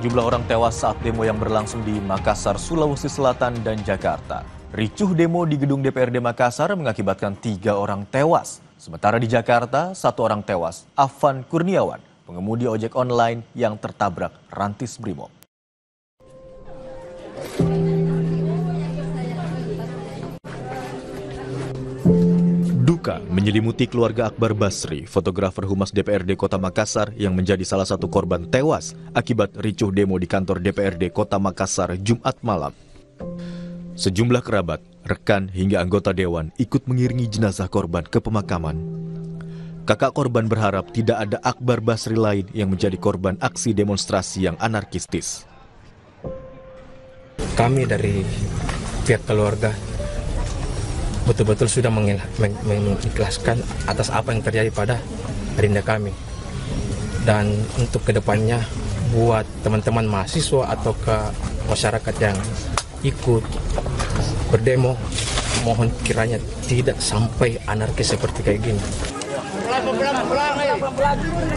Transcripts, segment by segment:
Sejumlah orang tewas saat demo yang berlangsung di Makassar, Sulawesi Selatan dan Jakarta. Ricuh demo di gedung DPRD Makassar mengakibatkan 3 orang tewas. Sementara di Jakarta, 1 orang tewas, Afan Kurniawan, pengemudi ojek online yang tertabrak rantis Brimob. Duka menyelimuti keluarga Akbar Basri, fotografer Humas DPRD Kota Makassar yang menjadi salah satu korban tewas akibat ricuh demo di kantor DPRD Kota Makassar Jumat malam. Sejumlah kerabat, rekan hingga anggota dewan ikut mengiringi jenazah korban ke pemakaman. Kakak korban berharap tidak ada Akbar Basri lain yang menjadi korban aksi demonstrasi yang anarkistis. Kami dari pihak keluarga betul-betul sudah mengikhlaskan atas apa yang terjadi pada adinda kami. Dan untuk kedepannya buat teman-teman mahasiswa atau ke masyarakat yang ikut berdemo, mohon kiranya tidak sampai anarkis seperti kayak gini.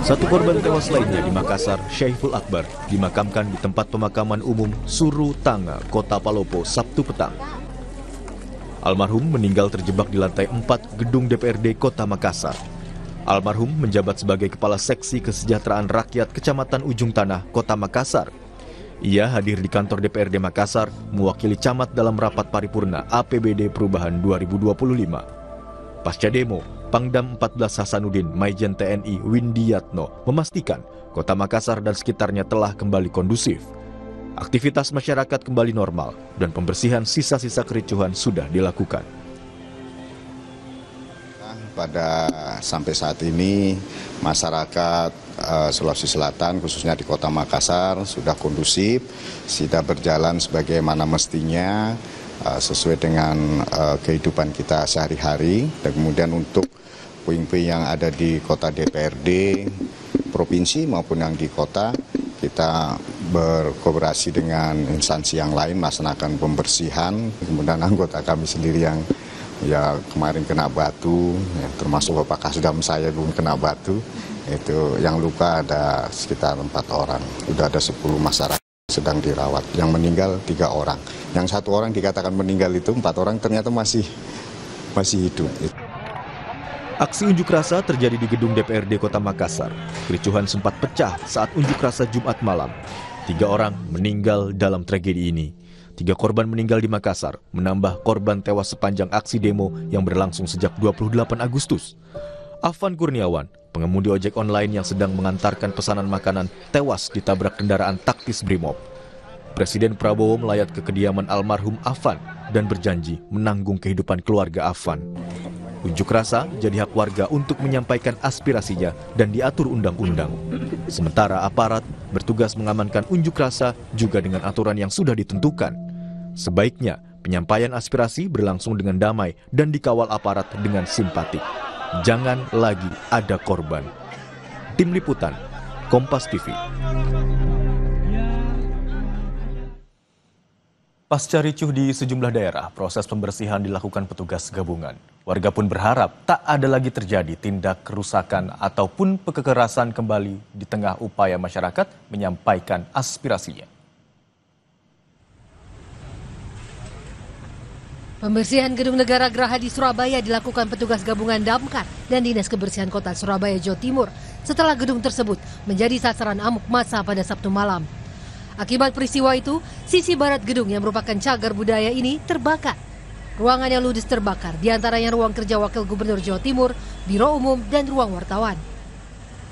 Satu korban tewas lainnya di Makassar, Syaiful Akbar, dimakamkan di tempat pemakaman umum Suru Tanga, Kota Palopo, Sabtu petang. Almarhum meninggal terjebak di lantai 4 gedung DPRD Kota Makassar. Almarhum menjabat sebagai Kepala Seksi Kesejahteraan Rakyat Kecamatan Ujung Tanah, Kota Makassar. Ia hadir di kantor DPRD Makassar mewakili camat dalam rapat paripurna APBD Perubahan 2025. Pasca demo, Pangdam 14 Hasanuddin Maijen TNI Windiatno memastikan Kota Makassar dan sekitarnya telah kembali kondusif. Aktivitas masyarakat kembali normal dan pembersihan sisa-sisa kericuhan sudah dilakukan. Sampai saat ini masyarakat Sulawesi Selatan khususnya di Kota Makassar sudah kondusif, sudah berjalan sebagaimana mestinya sesuai dengan kehidupan kita sehari-hari. Dan kemudian untuk puing-puing yang ada di kota DPRD, provinsi maupun yang di kota, kita berkooperasi dengan instansi yang lain melaksanakan pembersihan. Kemudian anggota kami sendiri yang kemarin kena batu, termasuk Bapak Kasdam saya belum kena batu, itu yang luka ada sekitar 4 orang. Sudah ada 10 masyarakat sedang dirawat. Yang meninggal 3 orang. Yang 1 orang dikatakan meninggal itu 4 orang ternyata masih hidup. Aksi unjuk rasa terjadi di gedung DPRD Kota Makassar. Kericuhan sempat pecah saat unjuk rasa Jumat malam. 3 orang meninggal dalam tragedi ini. 3 korban meninggal di Makassar, menambah korban tewas sepanjang aksi demo yang berlangsung sejak 28 Agustus. Afan Kurniawan, pengemudi ojek online yang sedang mengantarkan pesanan makanan, tewas ditabrak kendaraan taktis Brimob. Presiden Prabowo melayat ke kediaman almarhum Afan dan berjanji menanggung kehidupan keluarga Afan. Unjuk rasa jadi hak warga untuk menyampaikan aspirasinya dan diatur undang-undang. Sementara aparat bertugas mengamankan unjuk rasa juga dengan aturan yang sudah ditentukan. Sebaiknya penyampaian aspirasi berlangsung dengan damai dan dikawal aparat dengan simpatik. Jangan lagi ada korban. Tim Liputan, Kompas TV. Pasca ricuh di sejumlah daerah, proses pembersihan dilakukan petugas gabungan. Warga pun berharap tak ada lagi terjadi tindak kerusakan ataupun kekerasan kembali di tengah upaya masyarakat menyampaikan aspirasinya. Pembersihan Gedung Negara Geraha di Surabaya dilakukan petugas gabungan Damkar dan Dinas Kebersihan Kota Surabaya, Jawa Timur setelah gedung tersebut menjadi sasaran amuk massa pada Sabtu malam. Akibat peristiwa itu, sisi barat gedung yang merupakan cagar budaya ini terbakar. Ruangan yang ludes terbakar, diantaranya ruang kerja Wakil Gubernur Jawa Timur, Biro Umum, dan ruang wartawan.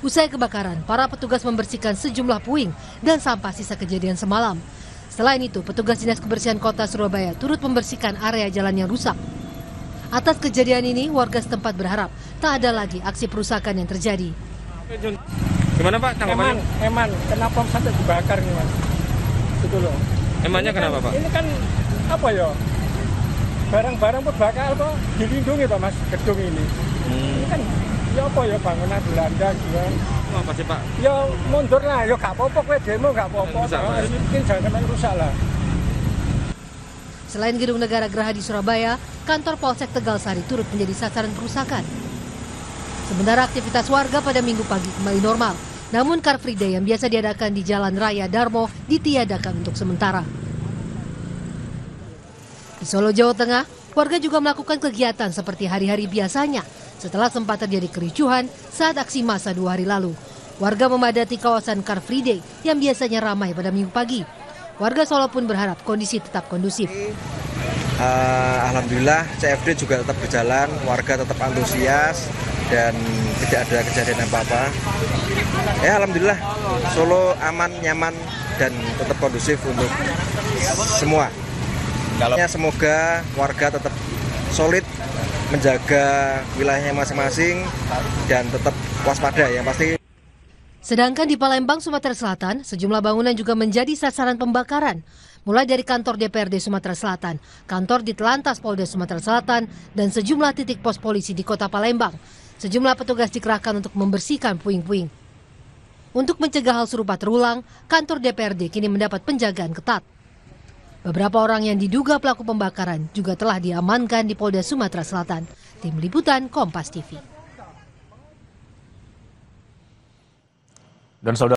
Usai kebakaran, para petugas membersihkan sejumlah puing dan sampah sisa kejadian semalam. Selain itu, petugas Dinas Kebersihan Kota Surabaya turut membersihkan area jalan yang rusak. Atas kejadian ini, warga setempat berharap tak ada lagi aksi perusakan yang terjadi. Gimana Pak tanggapannya? Eman, kenapa sampai dibakar nih Mas? Gitu loh. Emangnya kenapa Pak? Ini kan apa ya? Barang-barang berbakar kok dilindungi Pak Mas, gedung ini. Ini kan ya apa ya, bangunan Belanda juga. Apa sih Pak? Ya mundur lah, ya gak apa-apa, kowe demo gak apa-apa. Mungkin jangan sampai rusak lah. Selain Gedung Negara Geraha di Surabaya, kantor Polsek Tegal Sari turut menjadi sasaran perusakan. Sementara aktivitas warga pada Minggu pagi kembali normal. Namun Car Free Day yang biasa diadakan di Jalan Raya Darmo ditiadakan untuk sementara. Di Solo, Jawa Tengah, warga juga melakukan kegiatan seperti hari-hari biasanya setelah sempat terjadi kericuhan saat aksi massa 2 hari lalu. Warga memadati kawasan Car Free Day yang biasanya ramai pada Minggu pagi. Warga Solo pun berharap kondisi tetap kondusif. Alhamdulillah CFD juga tetap berjalan, warga tetap antusias dan tidak ada kejadian apa-apa. Ya alhamdulillah Solo aman, nyaman dan tetap kondusif untuk semua. Semoga warga tetap solid menjaga wilayahnya masing-masing dan tetap waspada yang pasti. Sedangkan di Palembang, Sumatera Selatan, sejumlah bangunan juga menjadi sasaran pembakaran. Mulai dari kantor DPRD Sumatera Selatan, kantor Ditlantas Polda Sumatera Selatan, dan sejumlah titik pos polisi di kota Palembang. Sejumlah petugas dikerahkan untuk membersihkan puing-puing. Untuk mencegah hal serupa terulang, kantor DPRD kini mendapat penjagaan ketat. Beberapa orang yang diduga pelaku pembakaran juga telah diamankan di Polda Sumatera Selatan. Tim Liputan Kompas TV. Dan saudara